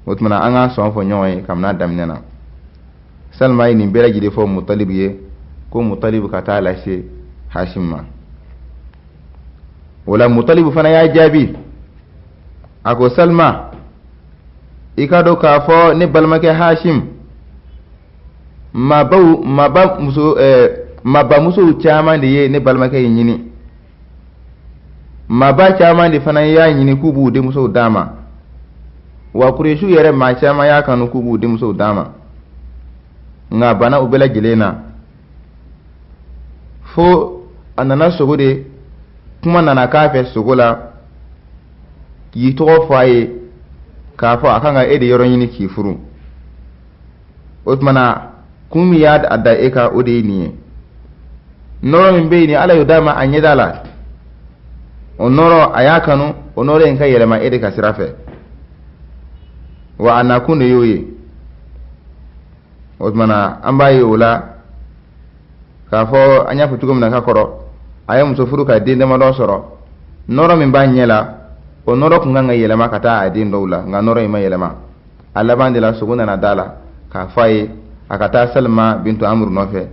otmana anga son fo nyoy kamna damnena Salma ni bela gide fo Mutalib ye ko Mutalib kata lashe Hashim ma wala Mutalib fana ya jabi ako Salma ikado ka fo ne balmake Hashim maba muso chama de ye ne balmake nyini maba chama de fana ya nyini kubu de muso dama wa kureshu yere ma chama ya kanu kubu de muso dama nga bana ubela gilena fo anana sogode kuma nana kafe sogola yi to faye ka fo akanga ede yoro nyini ki furu otmana kumi ya adda eka ode ni noro min be ni ala yodama anyedala onoro ayakanu onoro enka yelema ede kasirafe wa anakunu yoyi otmana ambaye wala ka fo anya futugo mna ka koro aye muso furu ka dinde ma do soro noro min ba nyela o noro ku nganga yelema kata adi ndowla nga noro ima yelema alla bandila suguna na dala ka faye akata Salma bintu Amr nofe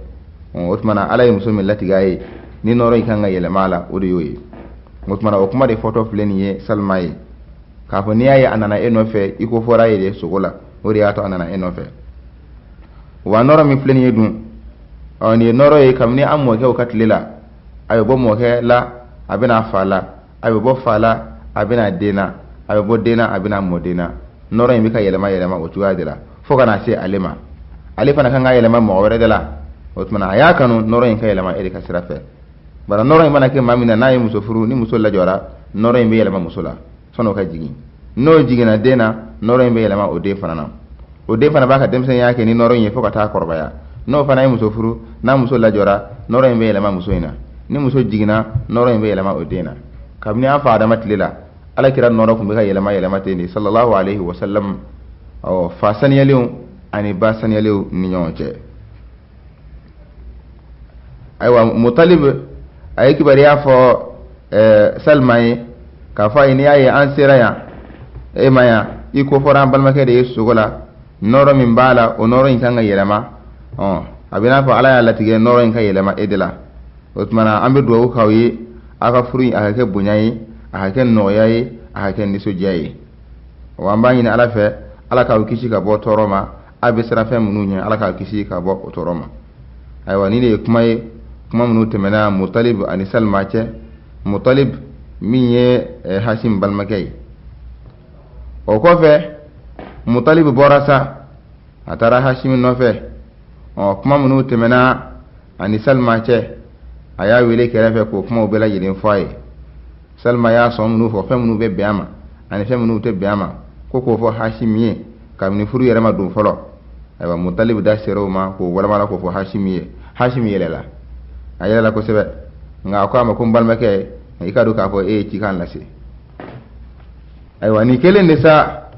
otmana alay muso min latigaye ni noro ikanga yelema la odo yoyi otmana o kuma de photo pleni ye Salma ye ka fo niya ye anana enofe iko fora ye de sugula ori ato anana enofe wa noro mi pleni ye dun oni noro ye kamni ammo ke o katlela ayo bo mo ke la abina fala ayo bo fala abina dena ayo bo dena abina modena noro mi ka yelema o tuwa dela fo kana se alema alifa na kanga yelema mo wore dela otmana aya kanu noro in ka yelema ede kasirafe bara noro in manake mamina nayi muso furu ni muso la jora noro in be yelema musula sono ka jigi no jigina dena noro in be yelema o de fanana o de fana baka demsen yake ni noro in fo ka ta korbaya no fana muso furu na muso la jora noro in be yelema muso ina ni muso jigina noro in be yelema o dena kamni an fa adama tilila ala kira noro kumbe ka yelema teni sallallahu alaihi wasallam o fa saniyaliu ani ba saniyaliu ni nyonche aywa Mutalib ay kibariya fo Salma ka fa ini ayi an siraya e maya iko foran balmake de sugola noro min bala o noro in kanga yelema abina fa ala ya latige noro in ka yelema edela otmana ambe do kawyi aka furi aka ke bunyayi aka ke noyayi aka ke nisojayi wamba ni ala fe ala ka kishi ka bo toroma abi sara fe mununya ala ka kishi ka bo toroma aywa ni de kuma munu temena Mutalib ani Salma che Mutalib minye Hashim balmakay o ko fe Mutalib borasa atara Hashim no fe o kuma munu temena ani Salma che aya wele kere ko kuma obela yidin faye Salma ya so munu fo fe munu be biama ani fe munu te biama ko fo Hashimiye kamni furu yere ma dum folo aywa Mutalib da sero ma ko wala mala ko fo Hashimiye lela ayela ko sebe nga ko ama ko balmake ikadu ka fo ci kan lasi aywa ni kelen de sa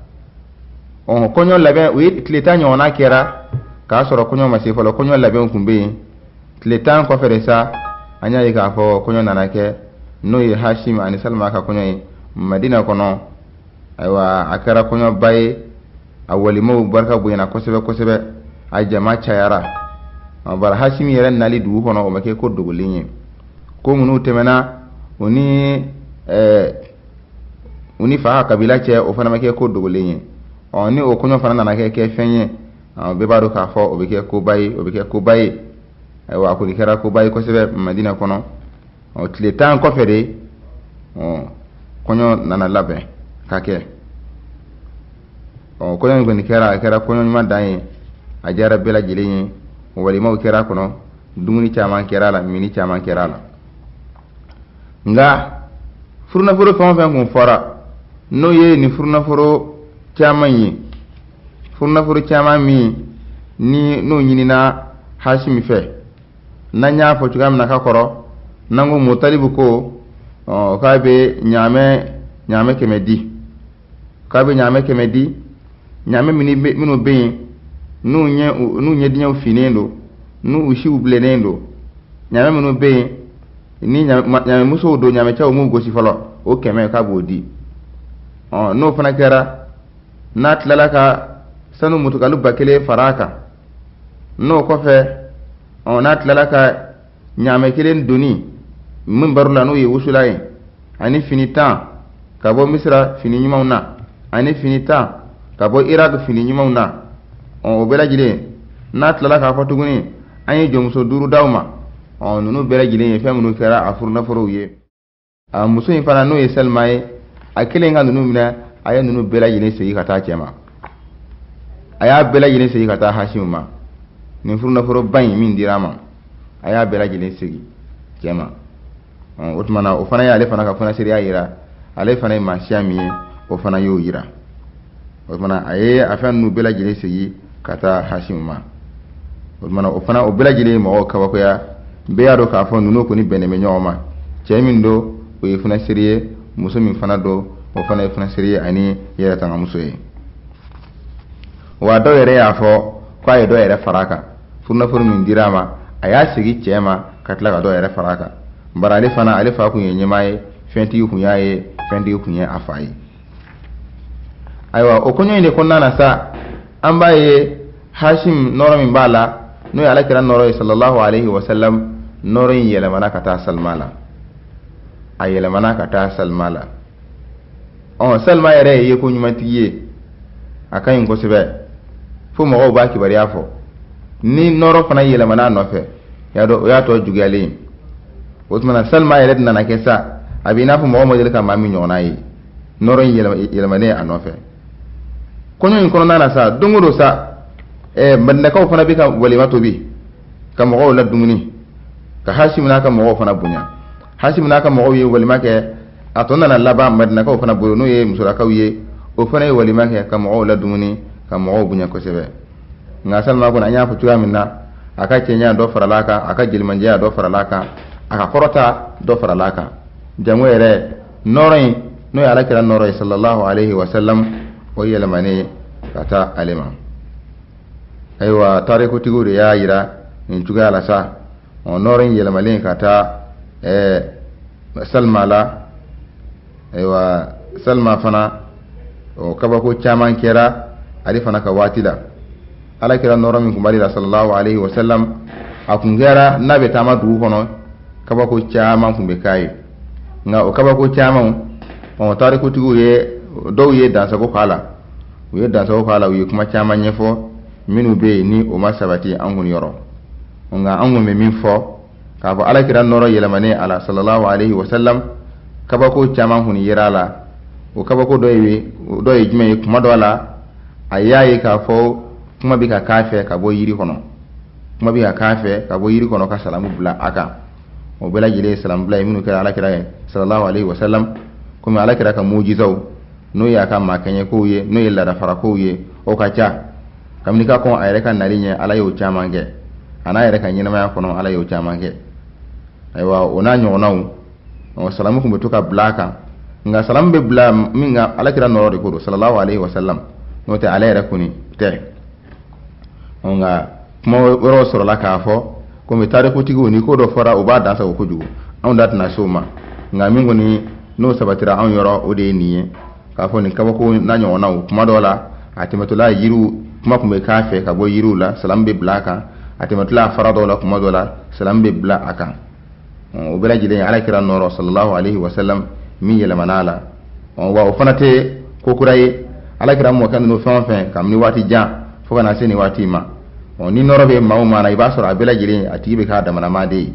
on konyo labe wi tleta nyona kera ka soro konyo ma se folo konyo labe kumbe tleta ko fere sa anya yi ka fo konyo nanake no yi Hashim ani Salma ka konyo Madina kono aywa akara konyo baye awali mo barka buyana ko sebe ay jama chayara bar Hashim yeren nali du hono o make ko dogolinye ko munu temena uni fa kabila che o fana make ko dogolinye oni o konyo fana nanake ke fenye be baro ka fo o be ke ko bayi aywa ko dikara ko bayi ko sebe Madina kono o tletan ko fere konyo nana labe kake o konyo ngoni kera konyo ma dai ajara bela jilinyi wali maw kera kono dumuni chaman kera la mini chaman kera la nga furna furo fon kun fora no ye ni furna furo chaman yi furna furo chaman mi ni no nyini na Hashim fe na nya fo tugam na ka koro nango Mutalib ko ka be nyame kemedi nyame minu be nu nye dinya finendo nu ushi ublenendo nyame minu be ni nyame muso do nyame cha mu gosi falo o keme ka bodi no fana kera n'a tilala ka sanu mutugalu bakele faraka n'o kɔfɛ n'a tilala ka ɲaamɛ kelen doni min baro la n'o ye wusula ye ani fini 10 ka bɔ misira fini ɲumanw na ani fini 10 ka bɔ iraq fini ɲumanw na o bɛɛ lajɛlen n'a tilala k'a fɔ tuguni an ye jɔnmuso 5 d'aw ma ninnu bɛɛ lajɛlen ye fɛn minnu kɛra a furunafolow ye a muso in fana n'o ye Salma ye a kelen ka ninnu minɛ a ye ninnu bɛɛ lajɛlen segin ka taa cɛ ma a y'a bɛɛ lajɛlen segin ka taa Hashim ma nin furunafolo ba in min dira ma a y'a bɛɛ lajɛlen segin cɛ ma o tuma na o fana ye ale fana ka funasiriya yira ale fana ye maasiya min ye o fana y'o yira o tuma na a ye a fɛn ninnu bɛɛ lajɛlen segin ka taa Hashim ma o tuma na o fana o bɛɛ lajɛlen mɔgɔw kabakoya bɛɛ y'a dɔn k'a fɔ ninnu kɔni bɛnnen bɛ ɲɔgɔn ma cɛ min don o ye funasiri ye muso min fana don o fana ye funasiri ye ani yɛrɛ tanga muso ye wa dɔw yɛrɛ y'a fɔ k'a ye dɔw yɛrɛ far'a kan furunafolo min dira ma a y'a segin cɛ ma ka tila ka dɔw yɛrɛ far'a kan bari ale fana ale fa kun ye ɲɛmaa ye fɛntigi kun y'a ye fɛntigi kun ye a fa ye ayiwa o kɔɲɔ in de kɔnɔna na sa an b'a ye Hashim nɔrɔ min b'a la n'o ye alakira nɔrɔ ye sallallahu alaihi wasallam nɔrɔ in yɛlɛmana ka taa Salma la a yɛlɛmana ka taa Salma la Salma yɛrɛ ye ko ɲumantigi ye a ka ɲi kosɛbɛ fo mɔgɔw b'a kibariya fɔ ni nɔrɔ fana yɛlɛmana nɔfɛ o y'a tɔ juguyalen o tuma na Salma yɛrɛ nana kɛ sa a bɛ i n'a fɔ mɔgɔ ma deli ka maa min ɲɔgɔnna ye nɔrɔ in yɛlɛmanen a nɔfɛ kɔɲɔ in kɔnɔna na sa don o don sa Madinakaw fana bɛ ka walima tobi ka mɔgɔw la dumuni ka Hashim n'a ka mɔgɔw fana bonya Hashim n'a ka mɔgɔw ye walima kɛ a tɔ nana laban Madinakaw fana bolo n'o ye musolakaw ye o fana ye walima kɛ ka mɔgɔw la dumuni ka mɔgɔw bonya kosɛbɛ nka Salma kɔni an y'a fɔ cogoya min na a ka cɛɲa dɔ farala a kan a ka jelimanjɛya dɔ farala a kan a ka kɔrɔta dɔ farala a kan jango yɛrɛ nɔrɔ in n'o ye alakira nɔrɔ ye sallallahu alaihi wasallam o yɛlɛmanen ka taa ale ma ayiwa tarikutigiw de y'a yira nin cogoya la sa nɔrɔ in yɛlɛmalen ka taa Salma la ayiwa Salma fana kabako caman kɛra ale fana ka waati la alakira nɔrɔ min kun b'ale la sallallahu alaihi wasallam a kun kɛra n'a bɛ taama dugu kɔnɔ kabako caman kun bɛ k'a ye nka o kabako caman tarikutigiw ye dɔw ye dansago k'a la u ye dansago k'a la u ye kuma caman ɲɛfɔ minnu bɛ yen ni o ma sabati an kun yɔrɔ nka an kun bɛ min fɔ k'a fɔ alakira nɔrɔ yɛlɛmanen a la sallallahu alaihi wasallam kabako caman kun yera a la o kabako dɔ ye jumɛn ye kuma dɔ la a y'a ye k'a fɔ kuma bɛ ka k'a fɛ ka bɔ yiri kɔnɔ kuma bɛ ka k'a fɛ ka bɔ yiri kɔnɔ ka salamu bila a kan o bɛɛ lajɛlen ye salamu bila ye minnu kɛra alakira ye sallallahu alaihi wasallam komi alakira ka mujizaw n'o ye a ka maakɛɲɛkow ye n'o ye ladafarakow ye o ka ca kabini ka kɔn a yɛrɛ ka nali ɲɛ ala y'o caman kɛ a n'a yɛrɛ ka ɲɛnamaya kɔnɔ ala y'o caman kɛ ayiwa o n'a ɲɔgɔnnaw salamu kun bɛ to ka bila a kan nka salamu bɛ bila min kan alakira nɔrɔ de ko don sallallahu alaihi wasallam n'o tɛ ale yɛrɛ kɔni tɛ nka kuma wɛrɛw sɔrɔla k'a fɔ komi tarikutigiw ni ko dɔ fɔra u b'a dansago kojugu anw da tɛna se o ma nka min kɔni n'o sabatira anw yɔrɔ o de ye nin ye k'a fɔ nin kabako n'a ɲɔgɔnnaw kuma dɔw la a tɛmɛtɔla yiriw kuma kun bɛ k'a fɛ ka bɔ yiriw la salamu bɛ bila a kan a tɛmɛtɔla fara dɔw la kuma dɔw la salamu bɛ bila a kan o bɛɛ lajɛlen ye alakira nɔrɔ sallallahu alaihi wasallam min yɛlɛmana a la wa o fana tɛ ko kura ye alakira mɔkɛ ninnu fɛn o fɛn kabini waati jan fo ka na se nin waati ma ni nɔrɔ bɛ maa o maa na i b'a sɔrɔ a bɛɛ lajɛlen a tigi bɛ k'a damanamaa de ye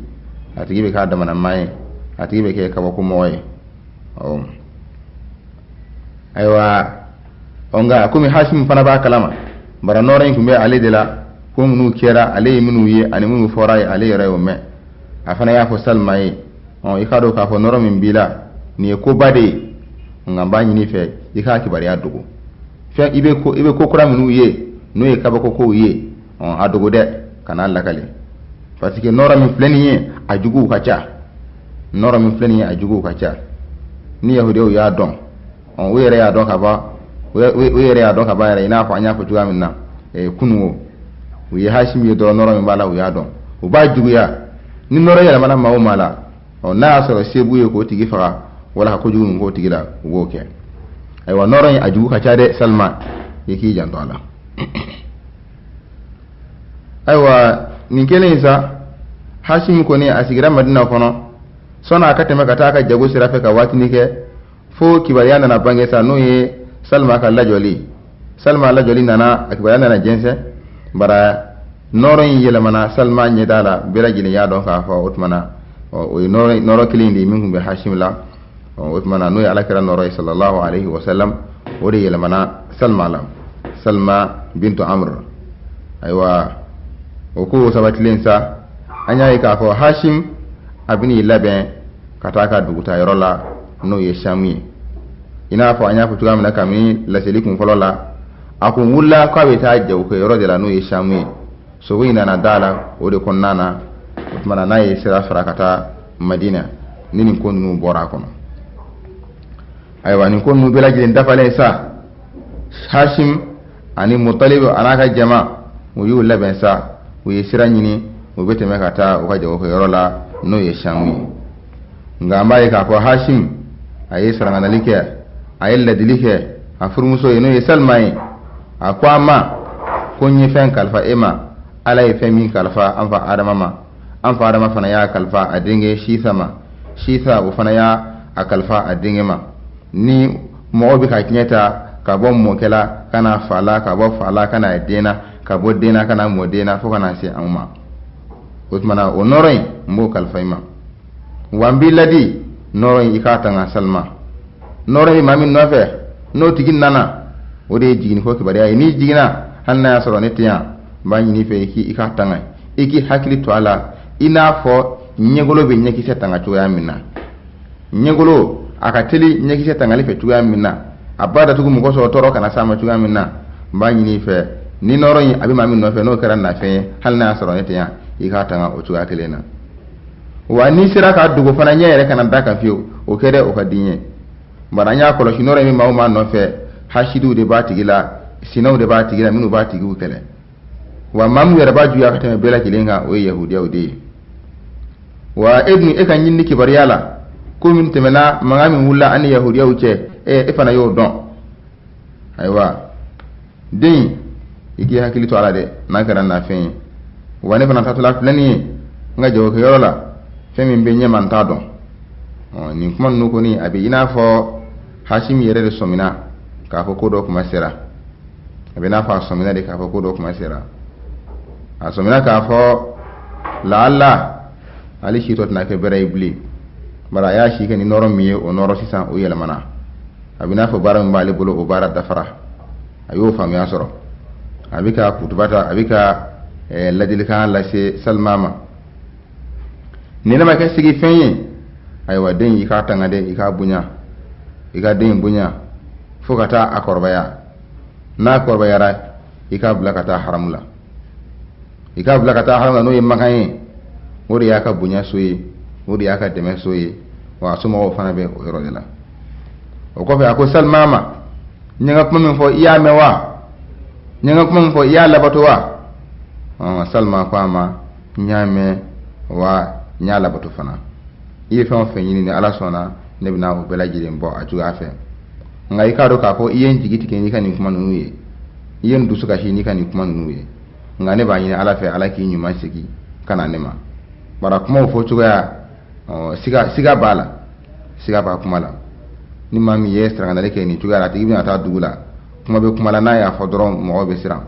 a tigi bɛ k'a damanamaa ye a tigi bɛ kɛ kabakomɔgɔ ye ayiwa nka komi Hashim fana b'a kalama bara nɔrɔ in tun bɛ ale de la ko minnu kɛra ale ye minnu ye ani minnu fɔra ye ale yɛrɛ y'o mɛn a fana y'a fɔ Salma ye i k'a dɔn k'a fɔ nɔrɔ min b'i la nin ye koba de ye nka n b'a ɲini fɛ i k'a kibaruya dogo fɛn i bɛ ko kura minnu ye n'o ye kabako kow ye a dogo dɛ kana lakale parce que nɔrɔ min filɛ nin ye a juguw ka ca nɔrɔ min filɛ nin ye a juguw ka ca ni yahudiw y'a dɔn u yɛrɛ y'a dɔn ka ban u yɛrɛ y'a dɔn ka ban yɛrɛ i n'a fɔ an y'a fɔ cogoya min na kunungo u ye Hashim ye dɔrɔn nɔrɔ min b'a la u y'a dɔn u b'a juguya ni nɔrɔ yɛlɛmana maa o maa la n'a y'a sɔrɔ se b'u ye k'o tigi faga wala ka kojugu min k'o tigi la u b'o kɛ ayiwa nɔrɔ in a jugu ka ca dɛ Salma yiki janto ala aywa ni kelen sa Hashim ko ni asigira Madina kono sona ka teme kata ka jago sirafe ka watini ke fo kibayana na bangesa no ye Salma ka lajoli nana akibayana na jense bara noron yele mana Salma nyedala bela jini ya don ka fa utmana o noro kilindi min be Hashim la utmana no ya alakira noro sallallahu alaihi wasallam wori yele mana Salma bintu Amr aywa o ko sabatilen sa anya yi ka fa Hashim abini laben kataka duguta yorola no ye Shamu ina fa anya futuga mana kami la selikun folola akun wulla ka be ta jaw ko yoro de la no ye Shamu so ina na dala o de konnana utmana na ye sira farakata Madina nini ko nu bora kono aywa ni ko nu bela jilen dafale sa Hashim ani Muttalib anaka jama mu yu laben sa o ye sira nyini o bete me kata o ka jaw ko yorola no ye Shamu ngamba ye ka ko Hashim ayi sarangana like ayi ladilike afurmuso yeno ye Salma akwa ma konyi fen kalfa ema ala ye fen min kalfa anfa adama fana ya kalfa adinge shitha o fana ya akalfa adinge ma ni mo bi ka kinyata ka bon mo kela kana fala ka bo fala kana dena ka bo dena kana mo dena fo kana se amma utmana onorai mbo kalfa ima wambi ladi noron ikata nga Salma noron mami nofe no tigin nana o de jigin ko kibari ni jigina hanna ya soro netiya banyi ni fe ki ikata nga iki hakili to ala ina fo nyegolo be nyeki setanga tuya minna nyegolo akateli nyeki setanga le fe tuya minna abada tugu mu ko so toro kana sama tuya minna banyi ni fe ni noron abi mami nofe no kara na fe hanna ya soro netiya ikata nga o tuya kelena wa ni sira ka dugo fana nyere kana daka fiyo o kede o kadinye baranya ko lo shinore mi mawma no fe hashidu de batigila sinaw de batigila minu batigu kele wa mamu yara baju ya katame bela kilenga o yahudiya o de wa ibnu e kan yinni kibariyala ko min temena mangami wulla an yahudiya o ce e fana yo don aywa din iki hakili to ala de nan kana na fe wa ne fana tatula plani nga jawo ko yorola femi be nyaman ta don ni kuma nuko ni abi ina fo Hashim yere de somina ka fo kodo kuma sera abi na fa somina de ka fo kodo kuma sera a somina ka fo la alla ali shi tot na ke bere ibli bara ya shi ke ni noro miye o noro sisan o yele mana abi na fo bara mbale bolo o bara dafara ayo fam ya soro abi ka kutubata abi ka ladil kan la se Salmama nina ma ka sigi fenye aywa den yi ka tanga de ika bunya ika den bunya fokata akorbaya na korbaya ra ika blakata haramula no yemakai wori aka bunya soyi wori aka deme soyi wa suma o fana be o yoro dela o ko fe ako Salmama nyanga kuma min fo iya mewa nyanga kuma min fo iya labato wa Salma kwa ma nyame wa nyala batu fana iye fɛn o fɛn ɲini ni ala sɔnna ne bɛna o bɛɛ lajɛlen bɔ a cogoya fɛ nka i k'a dɔn k'a fɔ i ye n jigi tigɛ n'i ka nin kuma ninnu ye i ye n dusu kasi n'i ka nin kuma ninnu ye nka ne b'a ɲini ala fɛ ala k'i ɲuman segin ka na ne ma bara kumaw fɔ cogoya siga b'a la siga b'a kuma la ni maa min ye sarakanali kɛ nin cogoya la a tigi bɛna taa dugu la kuma bɛ kuma la n'a y'a fɔ dɔrɔn mɔgɔw bɛ siran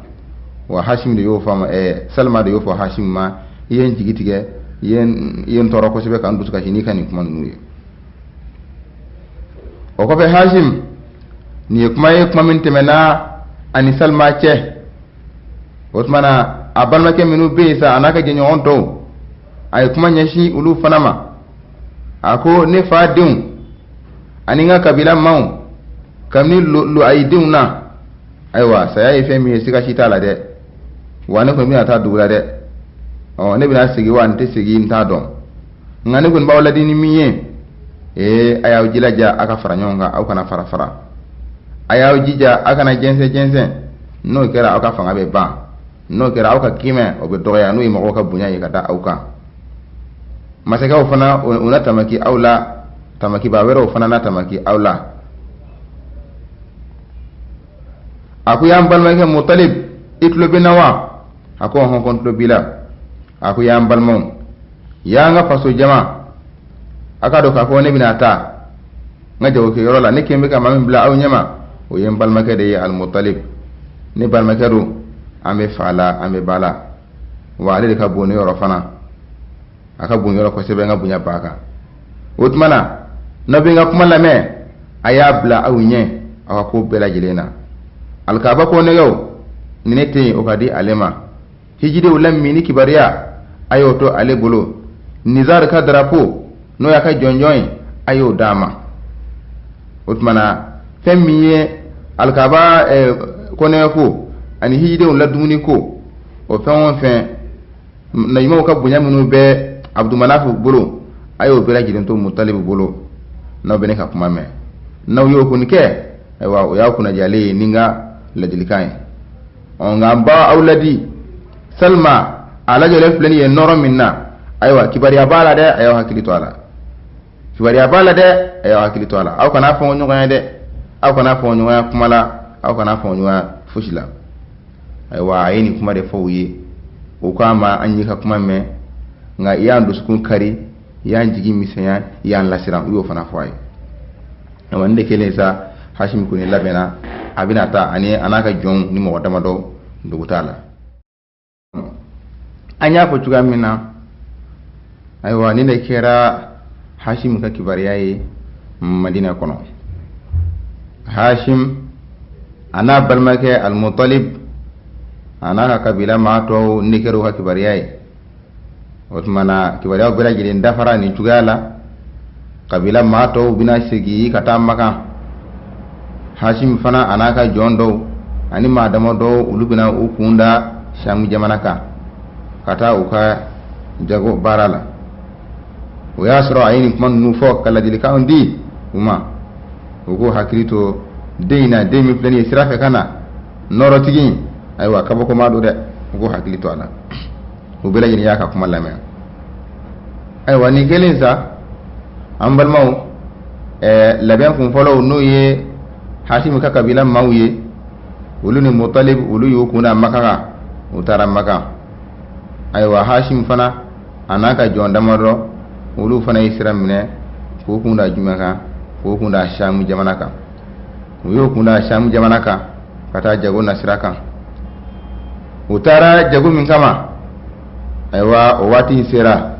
wa Hashim de y'o fɔ Salma de y'o fɔ Hashim ma i ye n jigi tigɛ yen tɔɔrɔ kosɛbɛ k'an dusu kasi n'i ka nin kuma ninnu ye o kɔfɛ Hashim nin ye kuma min tɛmɛna ani Salma cɛ o tuma na a balimakɛ minnu bɛ yen sa a n'a ka jɛɲɔgɔn tɔw a ye kuma ɲɛsin olu fana ma a ko ne fa denw ani n ka kabila maaw kabini lo a yi denw na ayiwa saya ye fɛn min ye siga si t'a la dɛ wa ne kɔni bɛna taa dugu la dɛ ne bɛna segin wa n tɛ segin n t'a dɔn nka ne kɔni b'aw ladi ni min ye a y'aw jilaja a ka fara ɲɔgɔn kan aw kana fara a y'aw jija a kana jɛnsɛn n'o kɛra aw ka fanga bɛ ban n'o kɛra aw ka kimɛ o bɛ dɔgɔya n'o ye mɔgɔw ka bonya ye ka da aw kan masakɛw fana o na tamaki aw la tamakiba wɛrɛw fana na tamaki aw la aku ya balma ke Mutalib itlo binawa ako hon kon bila aku ya balma ya nga faso jama aka do ka ko ne binata nga jawo ke yorola ne kembe ka mamin bila aw nyama o yem balma ke de al Mutalib ne balma ke ru ame fala ame bala wa ale ka boni yoro fana aka boni yoro ko sebe nga bunya baka utmana nabi nga kuma lame aya bla aw nye aka ko bela jilena alkaba ko ne yow ni nete o kadi alema hijide ulam mini kibariya ayo to ale bolo nizar ka drapo no ya ka jonjoy ayo dama utmana femmiye alkaba ko ne ko ani hijide ulam dumuni ko o fen fen na yimo ka bunya munu be Abdul Manaf bolo ayo bela jilin to Mutalib bolo no bene ka kuma me no yo kun ke wa o ya kuna jale ninga ladilikai on ngamba auladi Salma ala jole flani ye noro minna aywa kibariya bala de ayo hakili to ala kibariya bala de ayo hakili to ala aw kana fon nyuga de aw kana fon nyuga kumala aw kana fon nyuga fushila aywa ayini kuma de fawye o kama anyi ka kuma me nga iyandu sukun kari yan jigi misenya yan lasiran uyo fana fawai wande kele sa Hashim kuni labena abina ta ani anaka jon ni mo wadama do dugutala anya ko tuga mina aywa ni ne kera Hashim ka kibariyaye Madina kono Hashim ana balmake al Mutalib ana kabila ma to nikero ka kibariyaye otmana kibariya bela jidin dafara ni tugala kabila ma to bina sigi kata maka Hashim fana anaka jondo ani madamo do ulubina ukunda Sham jamanaka kata uka jago barala o yasro ayini kuma nufo kala dilika undi uma ugo hakilito deina demi plani sirafe kana noro tigi aywa kabako madu de ugo hakilito ala ubela yin yaka kuma lame aywa ni gelinsa ambal mau laben kun folo no ye Hashim ka kabila mawye ulu ni Mutalib ulu yukuna makaka utara maka aywa Hashim fana anaka jonda maro ulu fana isra mine ko kunda jumaka ko kunda Sham jamanaka uyo kunda Sham jamanaka kata jago nasiraka utara jago min kama aywa wati sera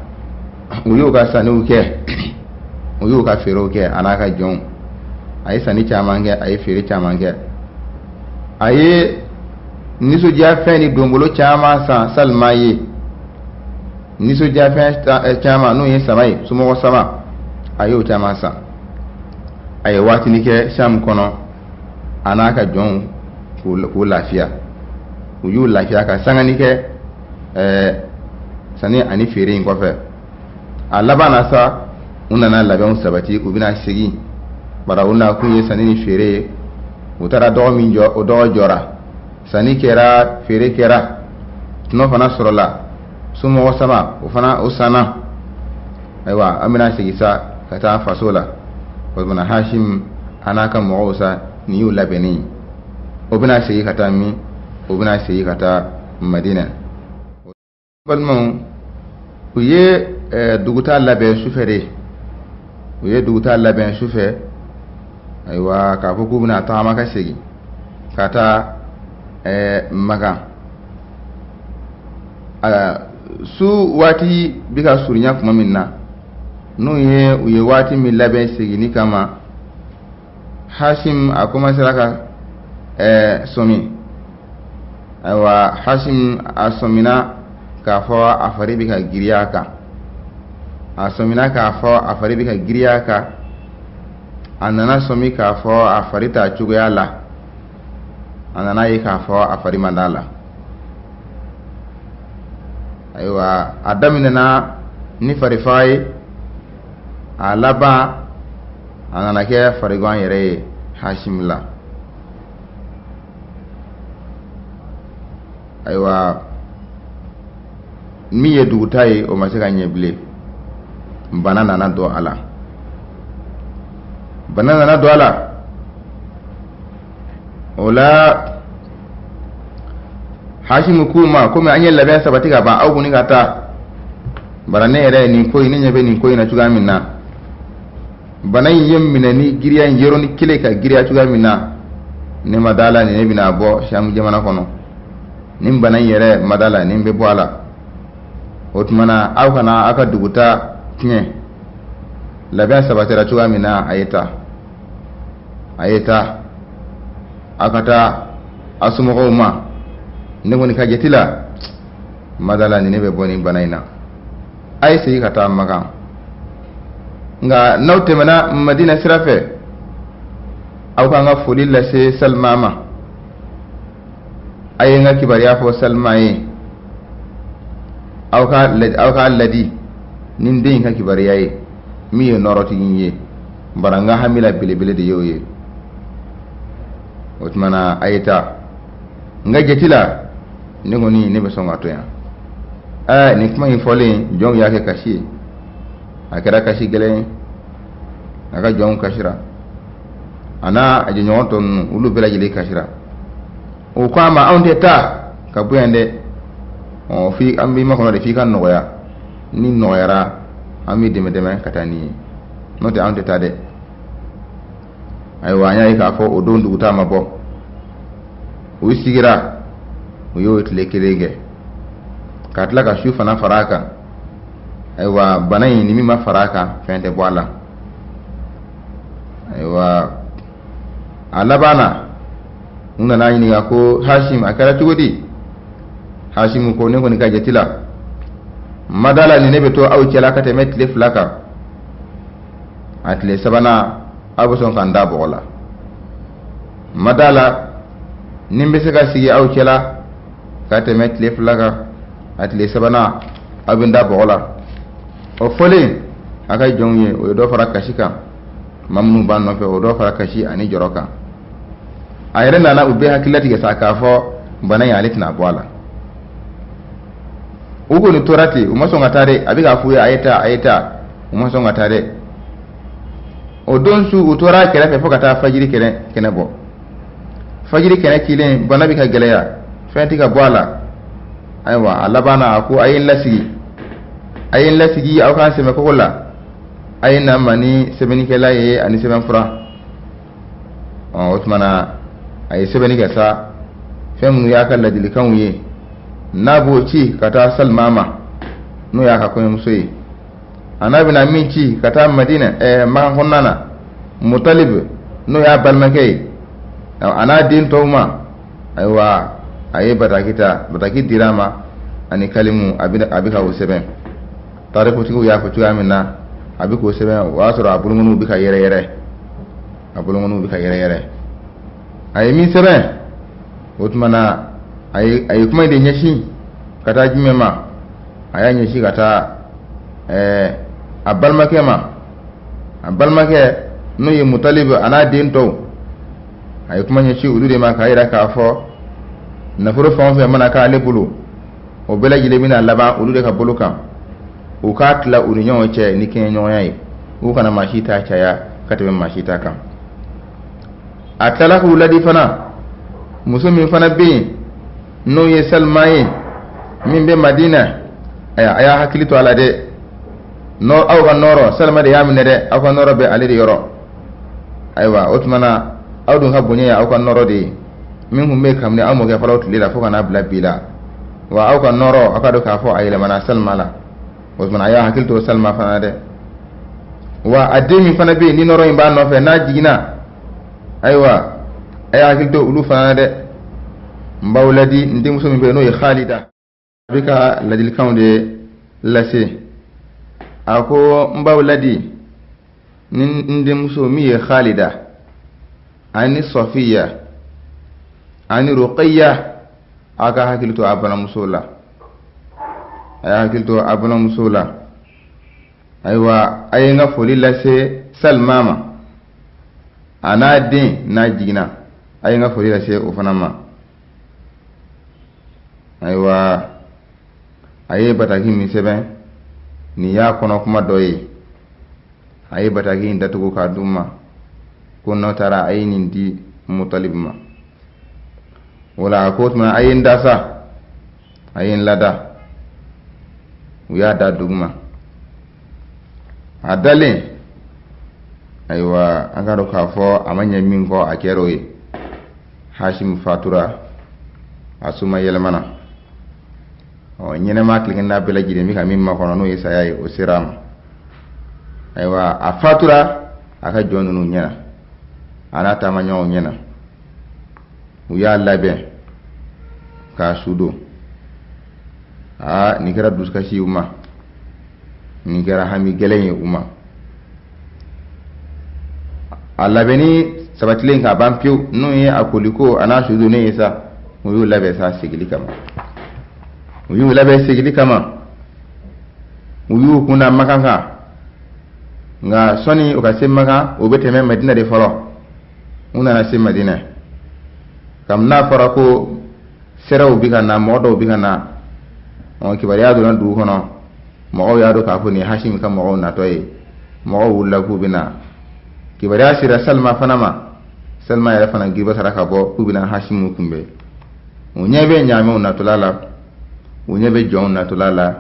uyo ka sanu ke uyo ka fero ke anaka jon ay sani chamange ay fere chamange ay niso ja feni dombolo chama sa salmaye niso ja fe chama no yin samai sumo ko sama ayo chama sa ay watini ke Sham kono anaka jon ko lafiya uyu lafiya ka sangani ke sani ani fere in ko fe alabana sa unana laban sabati ubina sigi bara una kunye sanini fere utara do min jo o do jora sani kera fere kera no fana sorola sumo wasama o fana usana aywa amina sigisa kata fasola wazmana Hashim anaka mu'usa ni yu labeni obina sigi kata mi obina sigi kata Madina balmon uye duguta labe sufere uye duguta labe sufe aywa ka fo kubuna ta maka sigi kata maka su wati bika surnya kuma minna no ye uye wati mi labe sigi ni kama Hashim akoma saraka somi aywa Hashim asomina ka fo afari bika giriyaka asomina ka fo afari bika giriyaka anana somi ka fo afarita chugoya la anana yi ka fo afari mandala aywa adamina na ni farifai alaba anana ke farigon yere Hashim la aywa mi ye dugutai o masika nyeble banana na do ala banana na do ala ola Hashim kuma kuma anya labe sabati ga ba au kuni kata barane re ni koyi ni nyabe ni koyi na chuga minna banan yem minani giriya yero ni kile ka giriya chuga minna ne madala ne bina bo sham jamana kono nim banan yere madala nim be boala otmana au kana aka duguta tinye labe sabati ra chuga minna ayeta akata asumo ma ne woni ka jetila madala ni be boni banaina ay sai kata makan nga naute mana madina sirafe aw ka nga fuli la se salmama ay nga kibariya fo salmaye aw ka ladi nin de nga kibariya ye mi ye noroti ye baranga hamila bile de yoye otmana ayeta nga jetila ni ngoni ne be songa to ya ni kuma yi fole jong yake kashi akira kashi gele aka jong kashira ana aje nyoton ulu bela jele kashira o kwama aunde ta ka buyande o fi ambi ma kono de fi kan noya ni noyara ami deme katani no te aunde ta de ay wanya ka fo o don duguta mabo o sigira o yo itle kirege katla ka shufa na faraka aywa banayi ni mima faraka fente bwala aywa alabana nuna na yini ko Hashim akara tugodi Hashim ko ne ko ni ka jetila madala ni nebe to aw cela ka te metle flaka atle sabana abu son kan da bola madala nimbe se ka sigi aw cela ka te metle flaka atle sabana abinda bola o fole aka jonye o do fara kashika mamnu ban no fe o do fara kashi ani joroka ayre na ube hakilati ga sakafo bana ya litna bola ugo ni torati umaso ngatare abiga fuya ayeta umaso ngatare o don su utora kere fe fokata fajiri kene bo fajiri kene kilen bana bika geleya fenti ka bola aywa alabana ko ayin lasigi aw kan seme ko la ayin na mani sebeni kela ye ani semen fra o otmana ay sebeni ka sa femu ya kan ladili kan ye nabo ci kata salmama no ya ka ko musoyi anabi na minci kata madina ma honnana mutalib no ya balmakay ana din tawma aywa aye bataki dirama ani kalimu abika useben tare ko tigo ya ko tuya minna abiko useben wa sura abulungunu bika yere aye min seben otmana aye kuma de nyashi kata jimema aya nyashi kata abalmake no ye mutalib ana din to aye kuma nyashi ulude ma ka ira ka fo na furo fon fe mana ka lebulu o bela jile mina laba ulude ka buluka o ka tla union che ni ken nyon yayi o kana mashita cha ya katabe mashita kam atala ku ladi fana musumin fana bi no ye salmaye min be madina aya hakilito ala de no aw ga noro salma de yamine de aw ka noro be ali de yoro aywa otmana aw dun habunye ya aw ka noro de min humbe kamne amo ga falawtu lila fo kana bla bila wa aw ka noro akado ka fo ayela mana salmala osman aya hakilto salma fana de wa ademi fana be ni noro imba no fe na jigina aywa aya hakilto ulu fana de mbawladi ndi musumi be no Khalida bika ladil kaunde lase ako mbawladi ndi musumi Khalida ani Safiya ani Ruqayya aka hakilto abana musula aya hakilto abana musula aywa ayinga foli lase salmama ana din na jigina ayinga foli lase ufanama aywa aye bataki mi seben ni ya kono kuma doye aye bataki ndatugo ka dumma kunno tara ayini ndi Mutalib ma wala ko tuma ayin dasa ayin lada u ya da duguma adale aywa an ga ka fo amanya min ko akero yi Hashim fatura asuma yelmana o nyene ma klingin na bela jide mi ka min ma kono no yesaya o siram aywa a fatura aka jonu no nyana ana ta ma nyaw nyana u ya labe ka sudo ni kera duska shi uma ni kera hami gelen uma Allah beni sabatilen ka ban piu no ye akoliko ana sudo ne yesa mu yu labe sa sigili kama mu yu labe sigili kama mu yu kuna makanga nga soni o ka se maka o bete me Madina de foro una na se Madina kam na fara ko seraw bi kana modo bi kana on kibari adu na du hono mo ya do ka funi Hashim kam mo na toy mo wulla ku bina kibari asira Salma Salma ya fana giba saraka bo ku bina Hashim kumbe unyebe nyame na tulala unyebe jon na tulala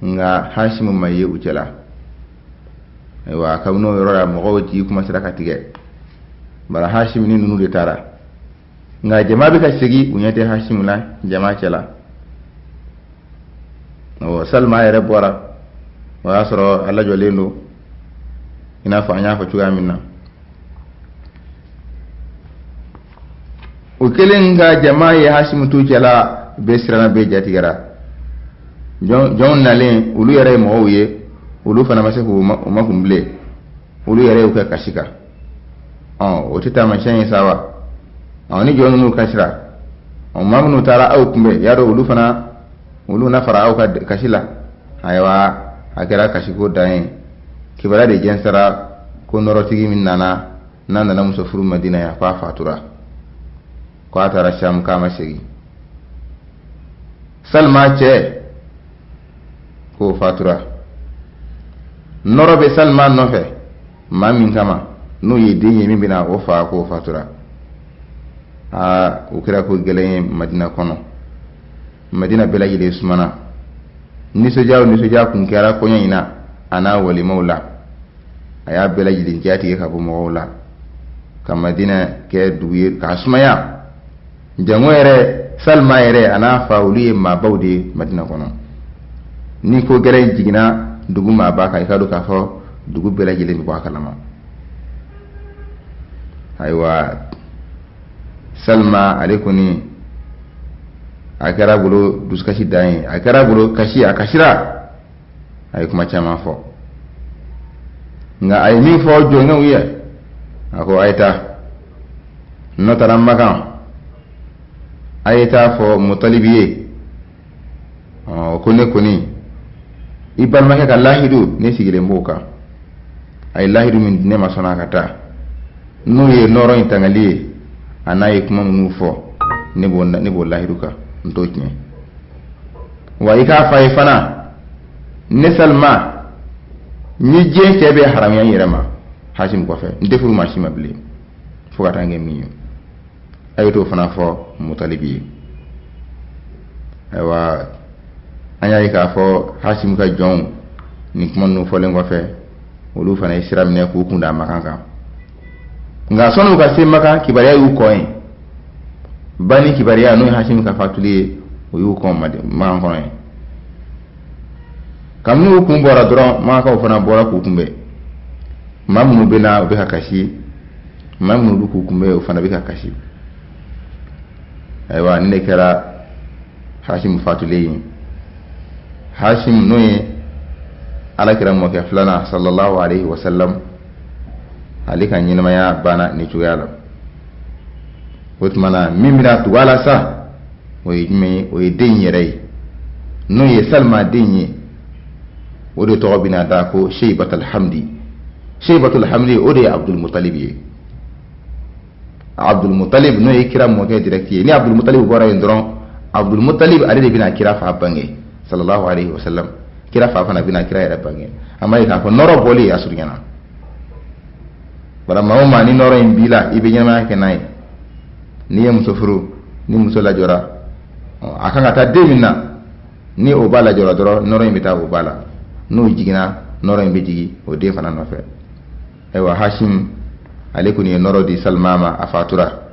nga Hashim maye uchela wa kamno yorora mo ji kuma saraka tige bara Hashim ni nunu de tara nga jama bi ka sigi unyate Hashim la jama cela o Salma ya rebora wa asro alla jolendo ina fa nya fa tuga minna o kelen nga jama ya Hashim tu cela be sirana be jatigara jon nalen ulu yare mo wiye ulu fana mase ko ma kumble ulu yare ko kashika o tita ma shan sawa ni jonu nu kashira mamnu tara au kumbe yaro ulu fana ulu na fara au kashila aywa akira kashiko dai kibara de jensara ko norotigi min nana musafuru Madina ya fa fatura ko atara sham kama segi Salma ce ko fatura norobe Salma nofe mamin kama no yedinye min bina o fa ko fatura o kira ko gelen Madina kono Madina bela yile sumana nisoja kun kera ko nyina ana wali maula aya bela yile jati ka bu maula ka Madina ke duye ka sumaya jangwere Salma yere ana fauli ma bawde Madina kono ni ko gelen jigina dugu ma ba ka do ka fo dugu bela yile bi ba kalama aywa Salma alekuni akara gulo duskashi dai akara gulo kashi akashira ay kuma chama fo nga ay mi fo jonga wiya ako ayta notaram makan ayta fo mutalibiye koni ibal make ka lahidu ne sigire mboka ay lahidu min ne masona kata no ye noro intangali anayi kuma munu fo ne bo lahidu ka nto tiɲɛ wa i k'a fa ye fana ne Salma ni diɲɛ cɛ bɛ haramuya n yɛrɛ ma Hashim kɔfɛ n tɛ furu maa si ma bilen fo ka taa kɛ min ye a ye t'o fana fɔ Mutalibi ye ayiwa an y'a ye k'a fɔ Hashim ka jɔnw ni kuma ninnu fɔlen kɔfɛ olu fana ye sira minɛ k'u kun da Makan kan nka sɔnni u ka se Makan kibaruya y'u kɔ ye bani kibariya no Hashim ka fatuli o yu ko ma ko en kamnu ku bora dron ma ka fana bora ku kumbe mamnu bena be hakashi mamnu ku kumbe o fana be hakashi aywa ne kera Hashim fatuli Hashim no ala kira mo ke flana sallallahu alaihi wasallam alika nyinama ya bana ni tuyala wotmana mimira tuwala sa o ye den yɛrɛ no ye Salma den ye o de tɔgɔ bina da ko Shaybatul Hamdi o de ye Abdul Muttalib ye Abdul Muttalib no ye kira mɔkɛ direct ye ni Abdul Muttalib bɔra yen dɔrɔn Abdul Muttalib ale de bina kira fa bange sallallahu alaihi wasallam kira fa fana bina kira yɛrɛ bange amma ye k'a fɔ nɔrɔ bɔli ye a surunyana bara maa o maa ni nɔrɔ in b'i la i bɛ ɲɛnamaya kɛ n'a ye n'i ye muso furu ni muso lajɔra akan ka taa den min na ni o b'a la jɔrɔ dɔrɔn nɔrɔ in bɛ taa o b'a la n'o jiginna nɔrɔ in bɛ jigi o den fana nɔfɛ. Ayiwa Hashim ale kɔni ye nɔrɔ di Salma ma a fatura